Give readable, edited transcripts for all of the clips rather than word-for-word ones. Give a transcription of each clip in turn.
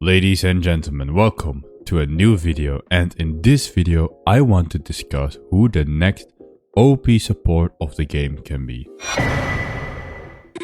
Ladies and gentlemen, welcome to a new video, and in this video I want to discuss who the next OP support of the game can be.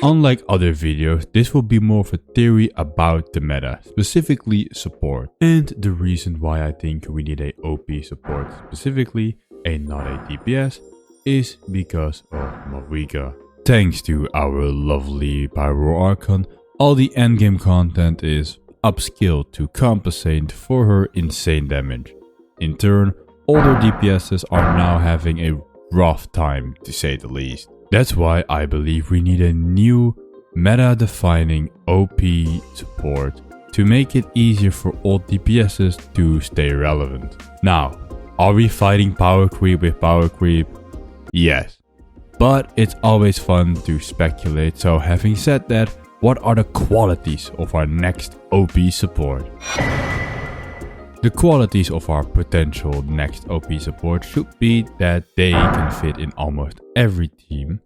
Unlike other videos, this will be more of a theory about the meta, specifically support, and the reason why I think we need a OP support, specifically not a DPS, is because of Marika. Thanks to our lovely Pyro Archon, all the endgame content is upskilled to compensate for her insane damage. In turn, older DPSs are now having a rough time, to say the least. That's why I believe we need a new meta-defining OP support to make it easier for old DPSs to stay relevant. Now, are we fighting power creep with power creep? Yes. But it's always fun to speculate, so having said that, what are the qualities of our next OP support? The qualities of our potential next OP support should be that they can fit in almost every team,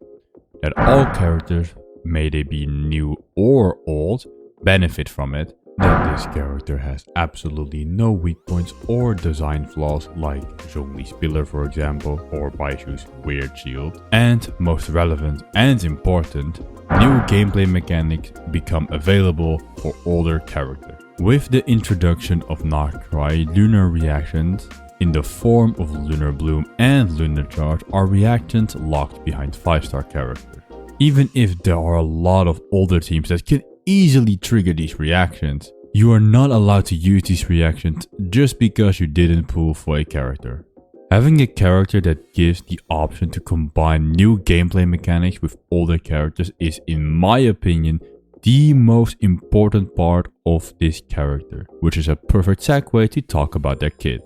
that all characters, may they be new or old, benefit from it, that this character has absolutely no weak points or design flaws like Zhongli's pillar for example, or Baishu's weird shield, and most relevant and important, new gameplay mechanics become available for older characters. With the introduction of Noctri, lunar reactions in the form of Lunar Bloom and Lunar Charge are reactions locked behind 5-star characters. Even if there are a lot of older teams that can easily trigger these reactions, you are not allowed to use these reactions just because you didn't pull for a character. Having a character that gives the option to combine new gameplay mechanics with older characters is, in my opinion, the most important part of this character, which is a perfect segue to talk about their kit.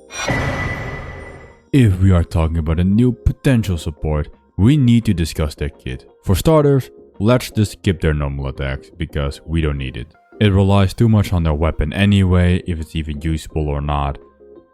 If we are talking about a new potential support, we need to discuss their kit. For starters, let's just skip their normal attacks because we don't need it. It relies too much on their weapon anyway, if it's even usable or not.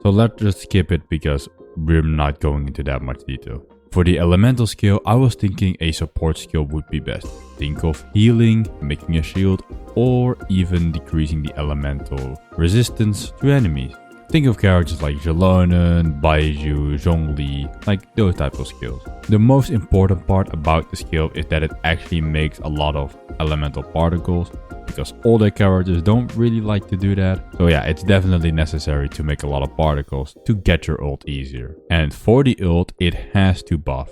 So let's just skip it because we're not going into that much detail. For the elemental skill, I was thinking a support skill would be best. Think of healing, making a shield, or even decreasing the elemental resistance to enemies. Think of characters like Jelonen, Baiju, Zhongli, like those type of skills. The most important part about the skill is that it actually makes a lot of elemental particles, because older characters don't really like to do that. So yeah, it's definitely necessary to make a lot of particles to get your ult easier. And for the ult, it has to buff.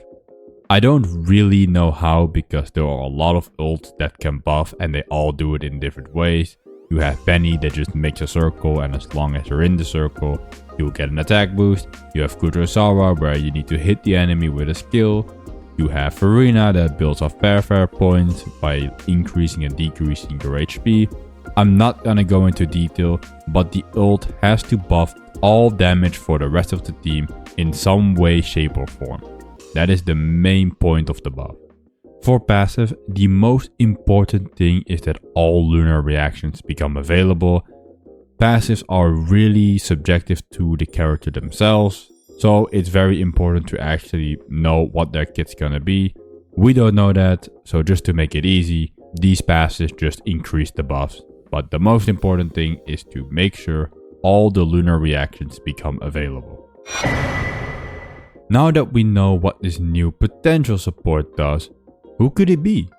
I don't really know how, because there are a lot of ults that can buff and they all do it in different ways. You have Penny that just makes a circle, and as long as you're in the circle, you'll get an attack boost. You have Kurosawa where you need to hit the enemy with a skill. You have Farina that builds off fair points by increasing and decreasing your HP. I'm not gonna go into detail, but the ult has to buff all damage for the rest of the team in some way, shape or form. That is the main point of the buff. For passive, the most important thing is that all lunar reactions become available. Passives are really subjective to the character themselves, so it's very important to actually know what their kit's gonna be. We don't know that, so just to make it easy, these passives just increase the buffs. But the most important thing is to make sure all the lunar reactions become available. Now that we know what this new potential support does, who could it be?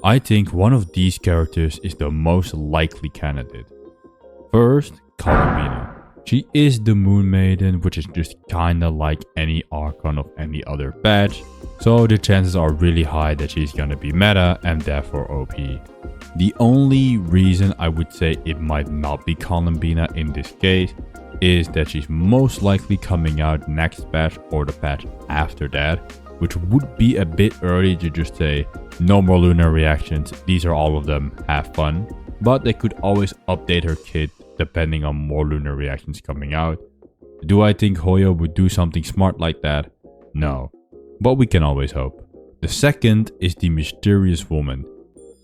I think one of these characters is the most likely candidate. First, Columbina. She is the Moon Maiden, which is just kinda like any Archon of any other patch, so the chances are really high that she's gonna be meta and therefore OP. The only reason I would say it might not be Columbina in this case is that she's most likely coming out next patch or the patch after that, which would be a bit early to just say no more lunar reactions, these are all of them, have fun. But they could always update her kit depending on more lunar reactions coming out. Do I think Hoyo would do something smart like that? No, but we can always hope. The second is the mysterious woman.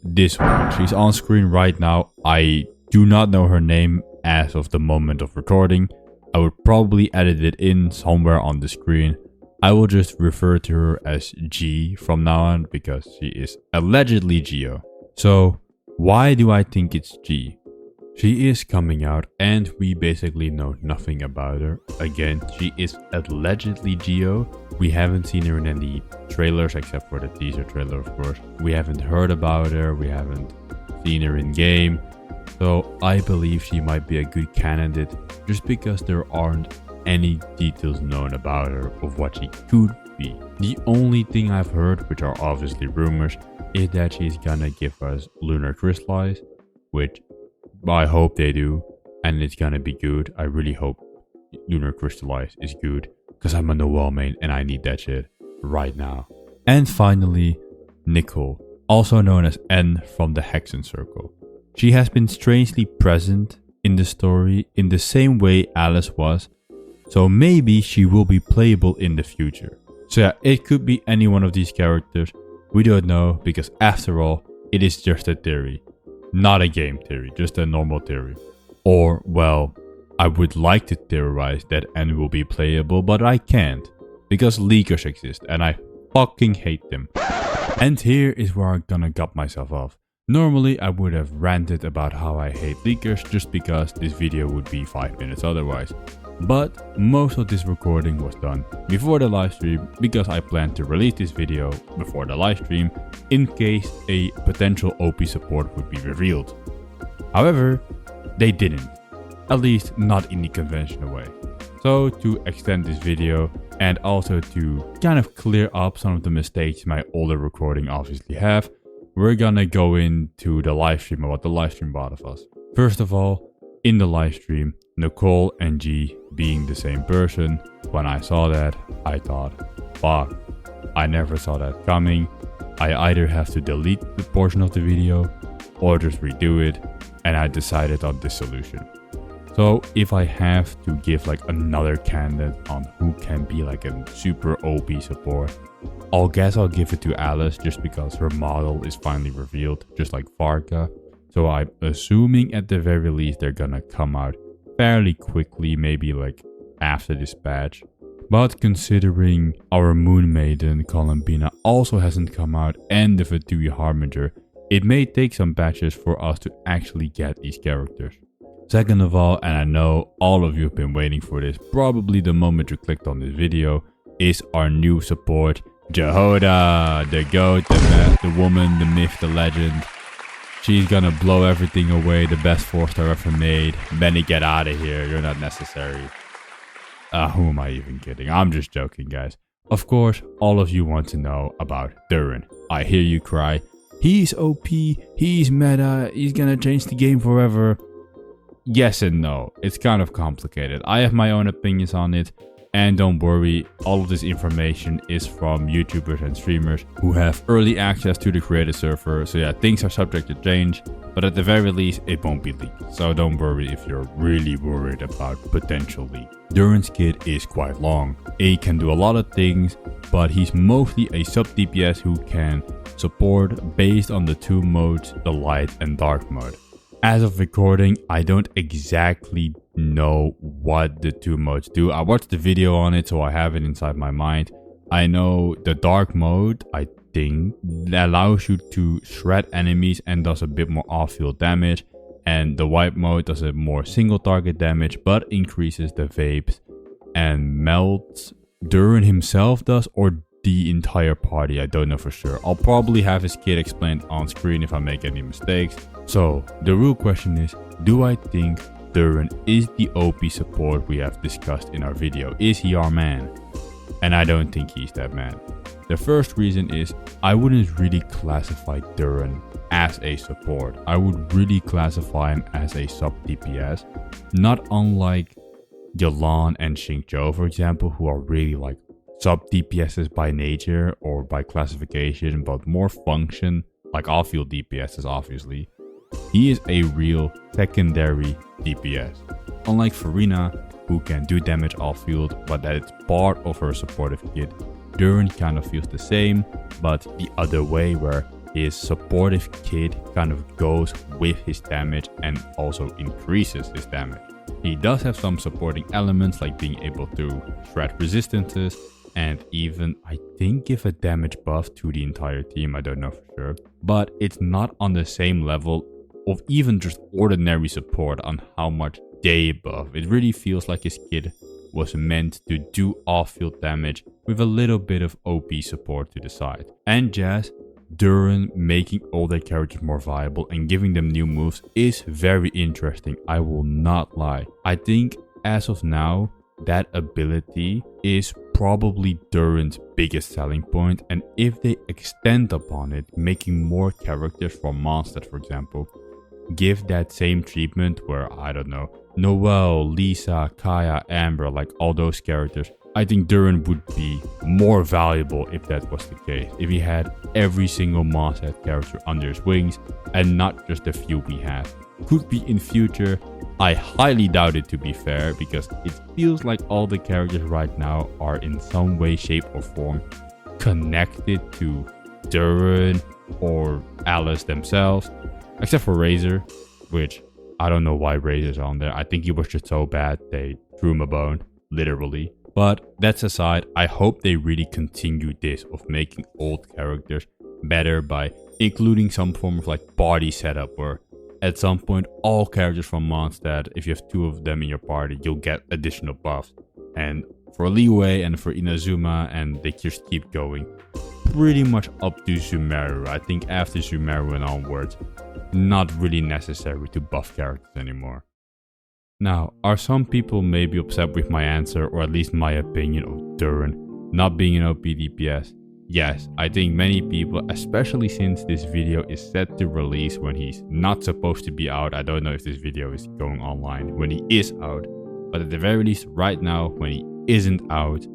This woman, she's on screen right now. I do not know her name as of the moment of recording. I would probably edit it in somewhere on the screen. I will just refer to her as G from now on because she is allegedly Geo. So why do I think it's G? She is coming out and we basically know nothing about her. Again, she is allegedly Geo. We haven't seen her in any trailers except for the teaser trailer, of course. We haven't heard about her, we haven't seen her in game. So I believe she might be a good candidate just because there aren't any details known about her of what she could be. The only thing I've heard, which are obviously rumors, is that she's gonna give us Lunar Crystallize, which I hope they do, and it's gonna be good. I really hope Lunar Crystallize is good, because I'm a Noelle main and I need that shit right now. And finally, Nicole, also known as N from the Hexen Circle. She has been strangely present in the story in the same way Alice was, so maybe she will be playable in the future. So yeah, it could be any one of these characters. We don't know, because after all, it is just a theory. Not a game theory, just a normal theory. Or, well, I would like to theorize that N will be playable, but I can't. Because leakers exist, and I fucking hate them. And here is where I'm gonna gut myself off. Normally I would have ranted about how I hate leakers just because this video would be 5 minutes otherwise. But most of this recording was done before the livestream because I planned to release this video before the livestream in case a potential OP support would be revealed. However, they didn't, at least not in the conventional way. So to extend this video and also to kind of clear up some of the mistakes my older recording obviously have, we're gonna go into the livestream and what the livestream brought of us. First of all, in the livestream, Nicole and G being the same person, when I saw that, I thought, fuck, I never saw that coming. I either have to delete the portion of the video or just redo it, and I decided on this solution. So if I have to give like another candidate on who can be like a super OP support, I'll give it to Alice just because her model is finally revealed, just like Varka. So I'm assuming at the very least they're gonna come out fairly quickly, maybe like after this patch. But considering our Moon Maiden, Columbina, also hasn't come out and the Theoty Harbinger, it may take some patches for us to actually get these characters. Second of all, and I know all of you have been waiting for this, probably the moment you clicked on this video, is our new support, Jehoda, the goat, the woman, the myth, the legend. She's gonna blow everything away, the best 4-star ever made. Benny, get out of here, you're not necessary. Who am I even kidding? I'm just joking, guys. Of course, all of you want to know about Duran. I hear you cry, he's OP, he's meta, he's gonna change the game forever. Yes and no, it's kind of complicated. I have my own opinions on it. And don't worry, all of this information is from YouTubers and streamers who have early access to the creator server. So yeah, things are subject to change, but at the very least, it won't be leaked. So don't worry if you're really worried about potential leak. Duran's kit is quite long. He can do a lot of things, but he's mostly a sub DPS who can support based on the two modes, the light and dark mode. As of recording, I don't exactly know what the two modes do. I watched the video on it, so I have it inside my mind. I know the dark mode, I think, allows you to shred enemies and does a bit more off-field damage. And the white mode does a more single target damage, but increases the vapes and melts. Duran himself does, or the entire party, I don't know for sure. I'll probably have his kit explained on screen if I make any mistakes. So the real question is, do I think Duran is the OP support we have discussed in our video? Is he our man? And I don't think he's that man. The first reason is I wouldn't really classify Duran as a support. I would really classify him as a sub DPS, not unlike Yalan and Xingqiu, for example, who are really like sub DPSs by nature or by classification, but more function, like off-field DPSs obviously. He is a real secondary DPS. Unlike Farina, who can do damage off-field, but that it's part of her supportive kit, Duran kind of feels the same, but the other way, where his supportive kit kind of goes with his damage and also increases his damage. He does have some supporting elements like being able to shred resistances and even, I think, give a damage buff to the entire team, I don't know for sure. But it's not on the same level of even just ordinary support on how much they buff. It really feels like his kit was meant to do off-field damage with a little bit of OP support to the side. And Jazz, Duran making all their characters more viable and giving them new moves is very interesting, I will not lie. I think as of now, that ability is probably Duran's biggest selling point, and if they extend upon it, making more characters from Mondstadt, for example, give that same treatment where, I don't know, Noelle, Lisa, Kaya, Amber, like all those characters, I think Duran would be more valuable if that was the case. If he had every single Mondstadt character under his wings and not just the few we have. Could be in future. I highly doubt it, to be fair, because it feels like all the characters right now are in some way, shape or form connected to Duran or Alice themselves, except for Razor, which I don't know why Razor's on there. I think he was just so bad they threw him a bone, literally. But that's aside, I hope they really continue this of making old characters better by including some form of like body setup where at some point all characters from Mondstadt, if you have 2 of them in your party, you'll get additional buffs. And for Liyue and for Inazuma, and they just keep going pretty much up to Sumeru. I think after Sumeru and onwards, not really necessary to buff characters anymore. Now, are some people maybe upset with my answer, or at least my opinion of Duran not being an OP DPS? Yes, I think many people, especially since this video is set to release when he's not supposed to be out. I don't know if this video is going online when he is out, but at the very least right now when he isn't out,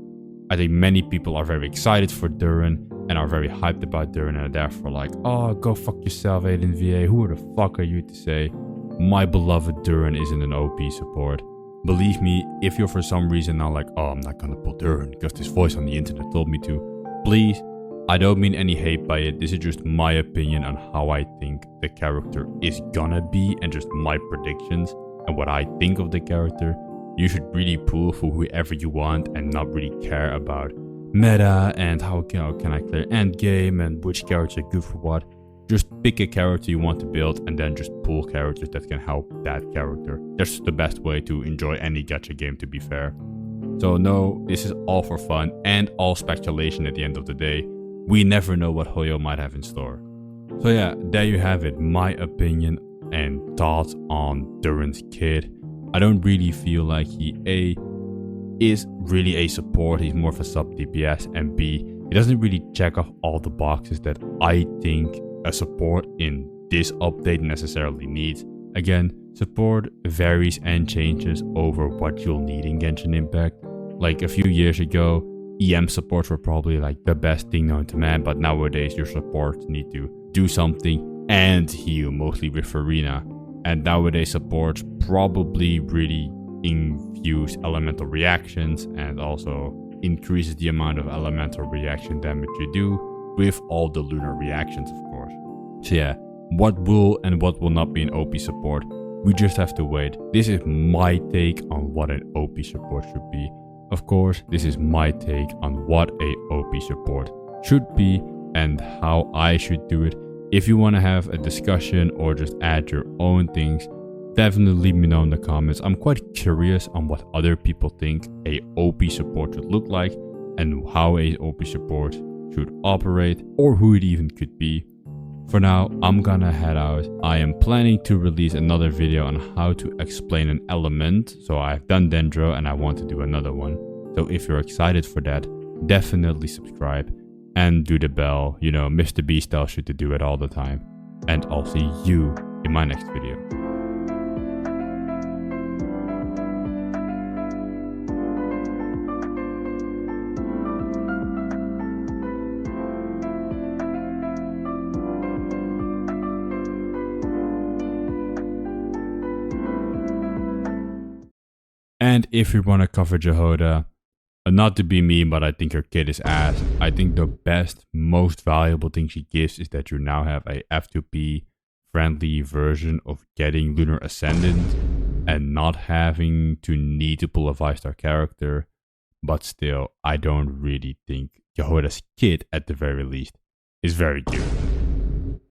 I think many people are very excited for Duran and are very hyped about Duran and are therefore like, oh, go fuck yourself, Aiden VA. Who the fuck are you to say my beloved Duran isn't an OP support? Believe me, if you're for some reason now like, oh, I'm not gonna pull Duran because this voice on the internet told me to, please, I don't mean any hate by it. This is just my opinion on how I think the character is gonna be and just my predictions and what I think of the character. You should really pull for whoever you want and not really care about meta and how can I clear endgame and which character is good for what. Just pick a character you want to build and then just pull characters that can help that character. That's the best way to enjoy any gacha game, to be fair. So no, this is all for fun and all speculation at the end of the day. We never know what Hoyo might have in store. So yeah, there you have it, my opinion and thoughts on Duran's kid. I don't really feel like he is really a support, he's more of a sub DPS, and B, he doesn't really check off all the boxes that I think a support in this update necessarily needs. Again, support varies and changes over what you'll need in Genshin Impact. Like a few years ago, EM supports were probably like the best thing known to man, but nowadays your supports need to do something and heal, mostly with Farina. And nowadays supports probably really infuse elemental reactions and also increases the amount of elemental reaction damage you do with all the lunar reactions, of course. So yeah, what will and what will not be an OP support, we just have to wait. This is my take on what an OP support should be. Of course, this is my take on what a OP support should be and how I should do it. If you want to have a discussion or just add your own things, definitely leave me know in the comments. I'm quite curious on what other people think a OP support should look like and how a OP support should operate or who it even could be. For now, I'm gonna head out. I am planning to release another video on how to explain an element. So I've done Dendro and I want to do another one. So if you're excited for that, definitely subscribe and do the bell. You know, Mr. B style should to do it all the time. And I'll see you in my next video. And if you want to cover Jehoda, not to be mean, but I think her kid is ass. I think the best, most valuable thing she gives is that you now have a F2P friendly version of getting Lunar Ascendant and not having to need to pull a 5-star character. But still, I don't really think Jehoda's kid, at the very least, is very good.